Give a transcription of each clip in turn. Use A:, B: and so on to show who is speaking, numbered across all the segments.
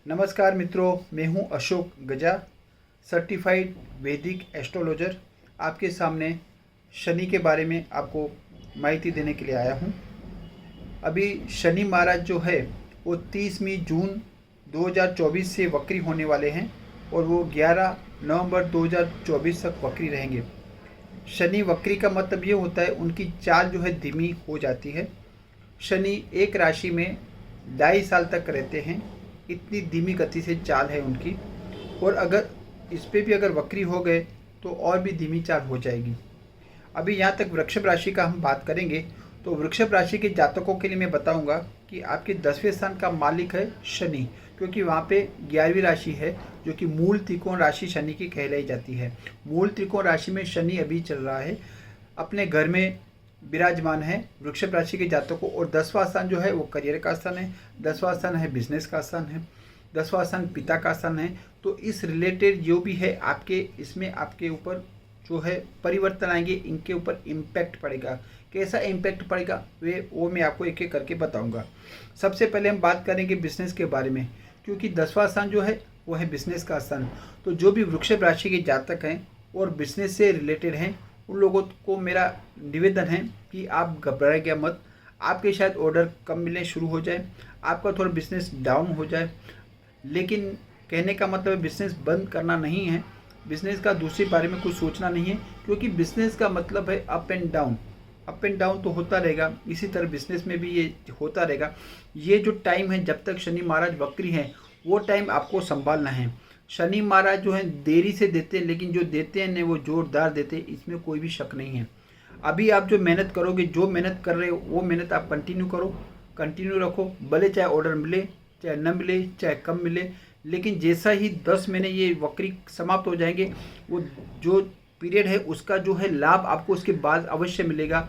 A: नमस्कार मित्रों, मैं हूं अशोक गजा, सर्टिफाइड वैदिक एस्ट्रोलॉजर। आपके सामने शनि के बारे में आपको माहिती देने के लिए आया हूं। अभी शनि महाराज जो है वो 30वीं जून 2024 से वक्री होने वाले हैं और वो 11 नवंबर 2024 तक वक्री रहेंगे। शनि वक्री का मतलब ये होता है उनकी चाल जो है धीमी हो जाती है। शनि एक राशि में 2.5 साल तक रहते हैं, इतनी धीमी गति से चाल है उनकी। और अगर इस पे भी अगर वक्री हो गए तो और भी धीमी चाल हो जाएगी। अभी यहाँ तक वृषभ राशि का हम बात करेंगे तो वृषभ राशि के जातकों के लिए मैं बताऊंगा कि आपके 10वें स्थान का मालिक है शनि, क्योंकि वहाँ पे 11वीं राशि है जो कि मूल त्रिकोण राशि शनि की कहलाई जाती है। मूल त्रिकोण राशि में शनि अभी चल रहा है, अपने घर में विराजमान है वृषभ राशि के जातकों। और 10वां स्थान जो है वो करियर का स्थान है, 10वां स्थान है बिजनेस का स्थान है, 10वां स्थान पिता का स्थान है। तो इस रिलेटेड जो भी है आपके इसमें आपके ऊपर जो है परिवर्तन आएंगे, इनके ऊपर इम्पैक्ट पड़ेगा। कैसा इम्पैक्ट पड़ेगा वो मैं आपको एक एक करके बताऊंगा। सबसे पहले हम बात करेंगे बिजनेस के बारे में, क्योंकि 10वां स्थान जो है वो है बिजनेस का स्थान। तो जो भी वृषभ राशि के जातक हैं और बिजनेस से रिलेटेड हैं उन लोगों को मेरा निवेदन है कि आप घबराइए मत। आपके शायद ऑर्डर कम मिलने शुरू हो जाए, आपका थोड़ा बिजनेस डाउन हो जाए, लेकिन कहने का मतलब बिजनेस बंद करना नहीं है। बिजनेस का दूसरे बारे में कुछ सोचना नहीं है, क्योंकि बिजनेस का मतलब है up and down. Up and down तो होता रहेगा, इसी तरह बिजनेस में भी ये होता रहेगा। ये जो टाइम है जब तक शनि महाराज वक्री हैं वो टाइम आपको संभालना है। शनि महाराज जो है देरी से देते हैं, लेकिन जो देते हैं वो जोरदार देते हैं, इसमें कोई भी शक नहीं है। अभी आप जो मेहनत करोगे, जो मेहनत कर रहे हो वो मेहनत आप कंटिन्यू करो, कंटिन्यू रखो, भले चाहे ऑर्डर मिले चाहे न मिले चाहे कम मिले। लेकिन जैसा ही 10 महीने ये वक्री समाप्त हो जाएंगे, वो जो पीरियड है उसका जो है लाभ आपको उसके बाद अवश्य मिलेगा।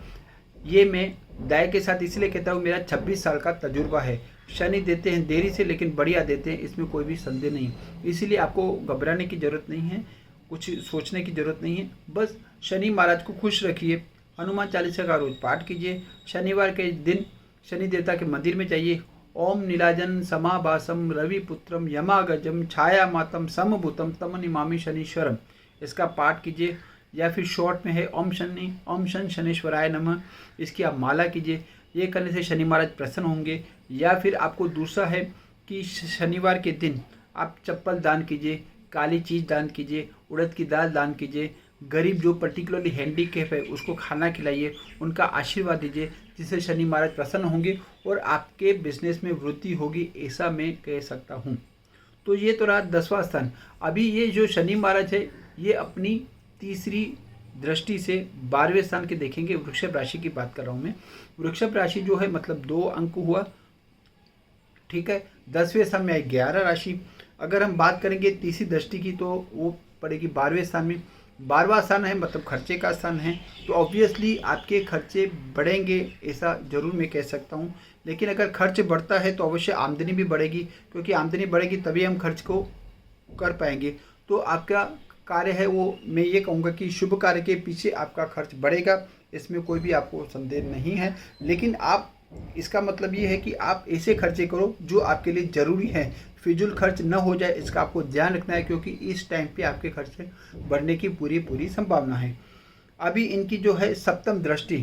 A: ये मैं दाय के साथ इसलिए कहता हूँ, मेरा 26 साल का तजुर्बा है। शनि देते हैं देरी से, लेकिन बढ़िया देते हैं, इसमें कोई भी संदेह नहीं। इसीलिए आपको घबराने की ज़रूरत नहीं है, कुछ सोचने की ज़रूरत नहीं है। बस शनि महाराज को खुश रखिए, हनुमान चालीसा का रोज पाठ कीजिए। शनिवार के दिन शनि देवता के मंदिर में जाइए। ओम नीलाजन समाभासम रविपुत्रम यमागजम छाया मातम समभूतम तम निमामि शनीश्वरम, इसका पाठ कीजिए। या फिर शॉर्ट में है ओम शन शनीश्वराय नमः, इसकी आप माला कीजिए। ये करने से शनि महाराज प्रसन्न होंगे। या फिर आपको दूसरा है कि शनिवार के दिन आप चप्पल दान कीजिए, काली चीज़ दान कीजिए, उड़द की दाल दान कीजिए। गरीब जो पर्टिकुलरली हैंडीकैप है उसको खाना खिलाइए, उनका आशीर्वाद दीजिए, जिससे शनि महाराज प्रसन्न होंगे और आपके बिजनेस में वृद्धि होगी, ऐसा मैं कह सकता हूँ। तो ये तो रहा 10वां स्थान। अभी ये जो शनि महाराज है ये अपनी तीसरी दृष्टि से 12वें स्थान के देखेंगे। वृषभ राशि की बात कर रहा हूँ मैं। वृषभ राशि जो है मतलब 2 अंक हुआ, ठीक है। 10वें स्थान में आई 11 राशि। अगर हम बात करेंगे तीसरी दृष्टि की तो वो पड़ेगी 12वें स्थान में। 12वां स्थान है मतलब खर्चे का स्थान है, तो ऑब्वियसली आपके खर्चे बढ़ेंगे, ऐसा जरूर मैं कह सकता हूँ। लेकिन अगर खर्च बढ़ता है तो अवश्य आमदनी भी बढ़ेगी, क्योंकि आमदनी बढ़ेगी तभी हम खर्च को कर पाएंगे। तो आपका कार्य है वो, मैं ये कहूँगा कि शुभ कार्य के पीछे आपका खर्च बढ़ेगा, इसमें कोई भी आपको संदेह नहीं है। लेकिन आप इसका मतलब ये है कि आप ऐसे खर्चे करो जो आपके लिए ज़रूरी है, फिजूल खर्च न हो जाए, इसका आपको ध्यान रखना है, क्योंकि इस टाइम पे आपके खर्चे बढ़ने की पूरी संभावना है। अभी इनकी जो है सप्तम दृष्टि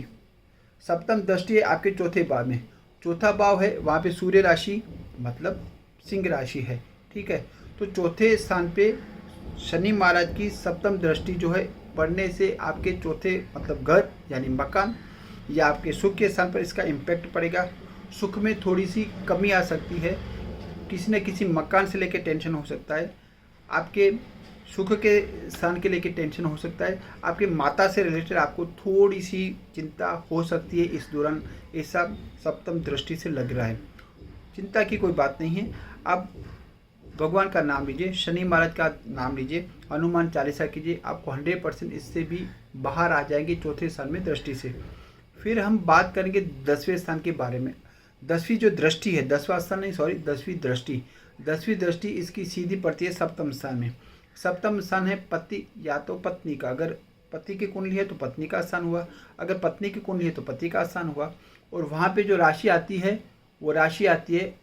A: है आपके चौथे भाव में। चौथा भाव है वहाँ पे सूर्य राशि मतलब सिंह राशि है, ठीक है। तो चौथे स्थान पे शनि महाराज की सप्तम दृष्टि जो है पड़ने से आपके चौथे मतलब घर यानी मकान या आपके सुख के स्थान पर इसका इम्पैक्ट पड़ेगा। सुख में थोड़ी सी कमी आ सकती है, किसी न किसी मकान से लेकर टेंशन हो सकता है, आपके सुख के स्थान के लेकर टेंशन हो सकता है, आपके माता से रिलेटेड आपको थोड़ी सी चिंता हो सकती है इस दौरान, ऐसा सप्तम दृष्टि से लग रहा है। चिंता की कोई बात नहीं है। आप भगवान का नाम लीजिए, शनि महाराज का नाम लीजिए, हनुमान चालीसा कीजिए, आपको 100% इससे भी बाहर आ जाएंगे चौथे स्थान में दृष्टि से। फिर हम बात करेंगे 10वें स्थान के बारे में। 10वीं जो दृष्टि है, 10वां स्थान नहीं सॉरी 10वीं दृष्टि इसकी सीधी पड़ती है सप्तम स्थान में। सप्तम स्थान है पति या तो पत्नी का, अगर पति की कुंडली है तो पत्नी का स्थान हुआ, अगर पत्नी की कुंडली है तो पति का स्थान हुआ। और वहाँ पे जो राशि आती है वो राशि आती है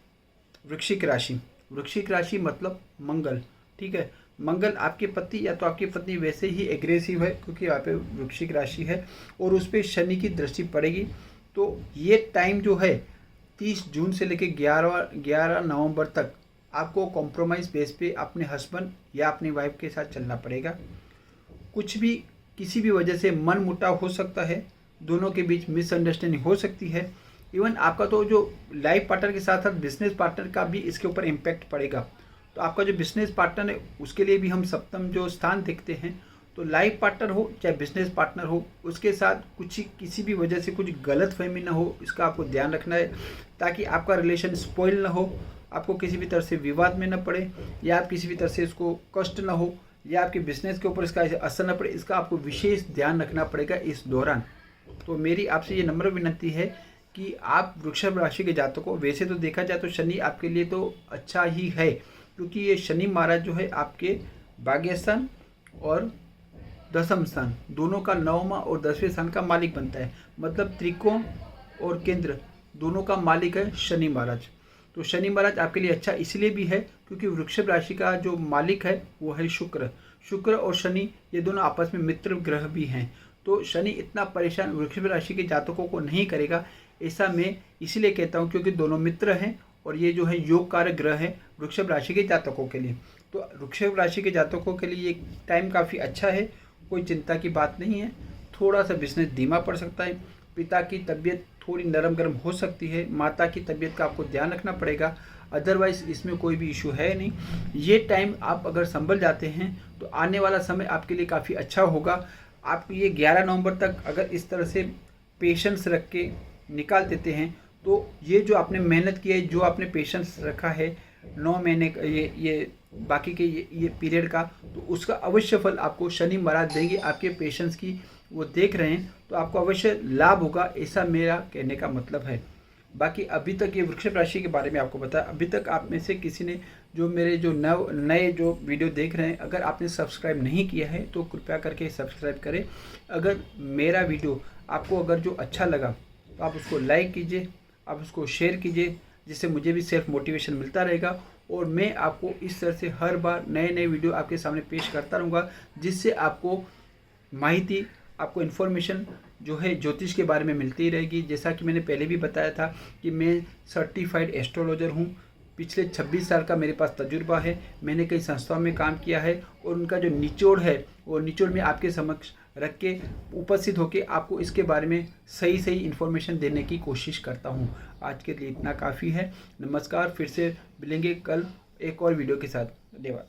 A: वृश्चिक राशि। वृश्चिक राशि मतलब मंगल, ठीक है। मंगल आपके पति या तो आपकी पत्नी वैसे ही एग्रेसिव है क्योंकि यहाँ पे वृश्चिक राशि है और उस पर शनि की दृष्टि पड़ेगी। तो ये टाइम जो है 30 जून से लेकर 11 नवंबर तक आपको कॉम्प्रोमाइज़ बेस पे अपने हस्बैंड या अपनी वाइफ के साथ चलना पड़ेगा। कुछ भी किसी भी वजह से मन मुटाव हो सकता है, दोनों के बीच मिसअंडरस्टैंडिंग हो सकती है। इवन आपका तो जो लाइफ पार्टनर के साथ साथ बिजनेस पार्टनर का भी इसके ऊपर इम्पैक्ट पड़ेगा। तो आपका जो बिजनेस पार्टनर है उसके लिए भी हम सप्तम जो स्थान देखते हैं। तो लाइफ पार्टनर हो चाहे बिजनेस पार्टनर हो, उसके साथ किसी भी वजह से कुछ गलत फहमी ना हो, इसका आपको ध्यान रखना है ताकि आपका रिलेशन स्पॉइल ना हो, आपको किसी भी तरह से विवाद में न पड़े या आप किसी भी तरह से इसको कष्ट ना हो या आपके बिजनेस के ऊपर इसका असर न पड़े। इसका आपको विशेष ध्यान रखना पड़ेगा इस दौरान। तो मेरी आपसे ये नम्र विनती है कि आप वृषभ राशि के जातकों, वैसे तो देखा जाए तो शनि आपके लिए तो अच्छा ही है क्योंकि ये शनि महाराज जो है आपके भाग्य स्थान और दसम स्थान दोनों का 9वां और 10वें स्थान का मालिक बनता है। मतलब त्रिकोण और केंद्र दोनों का मालिक है शनि महाराज। तो शनि महाराज आपके लिए अच्छा इसलिए भी है क्योंकि वृषभ राशि का जो मालिक है वो है शुक्र और शनि, ये दोनों आपस में मित्र ग्रह भी हैं। तो शनि इतना परेशान वृषभ राशि के जातकों को नहीं करेगा, ऐसा मैं इसलिए कहता हूँ क्योंकि दोनों मित्र हैं और ये जो है योग कारक ग्रह है वृषभ राशि के जातकों के लिए। तो वृषभ राशि के जातकों के लिए ये टाइम काफ़ी अच्छा है, कोई चिंता की बात नहीं है। थोड़ा सा बिजनेस धीमा पड़ सकता है, पिता की तबीयत थोड़ी नरम गरम हो सकती है, माता की तबीयत का आपको ध्यान रखना पड़ेगा, अदरवाइज इसमें कोई भी इशू है नहीं। ये टाइम आप अगर संभल जाते हैं तो आने वाला समय आपके लिए काफ़ी अच्छा होगा। आप ये 11 नवंबर तक अगर इस तरह से पेशेंस रख के निकाल देते हैं तो ये जो आपने मेहनत की है, जो आपने पेशेंस रखा है 9 महीने का ये बाकी के ये पीरियड का, तो उसका अवश्य फल आपको शनि महाराज देंगे। आपके पेशेंस की वो देख रहे हैं तो आपको अवश्य लाभ होगा, ऐसा मेरा कहने का मतलब है। बाकी अभी तक ये वृषभ राशि के बारे में आपको बताया, अभी तक आप में से किसी ने जो मेरे जो नए जो वीडियो देख रहे हैं, अगर आपने सब्सक्राइब नहीं किया है तो कृपया करके सब्सक्राइब करें। अगर मेरा वीडियो आपको अगर जो अच्छा लगा तो आप उसको लाइक कीजिए, आप उसको शेयर कीजिए, जिससे मुझे भी सेल्फ मोटिवेशन मिलता रहेगा और मैं आपको इस तरह से हर बार नए वीडियो आपके सामने पेश करता रहूँगा, जिससे आपको माहिती, आपको इन्फॉर्मेशन जो है ज्योतिष के बारे में मिलती रहेगी। जैसा कि मैंने पहले भी बताया था कि मैं सर्टिफाइड एस्ट्रोलॉजर हूँ, पिछले 26 साल का मेरे पास तजुर्बा है, मैंने कई संस्थाओं में काम किया है और उनका जो निचोड़ है वो निचोड़ में आपके समक्ष रख के उपस्थित होकर आपको इसके बारे में सही इन्फॉर्मेशन देने की कोशिश करता हूँ। आज के लिए इतना काफ़ी है। नमस्कार, फिर से मिलेंगे कल एक और वीडियो के साथ। धन्यवाद।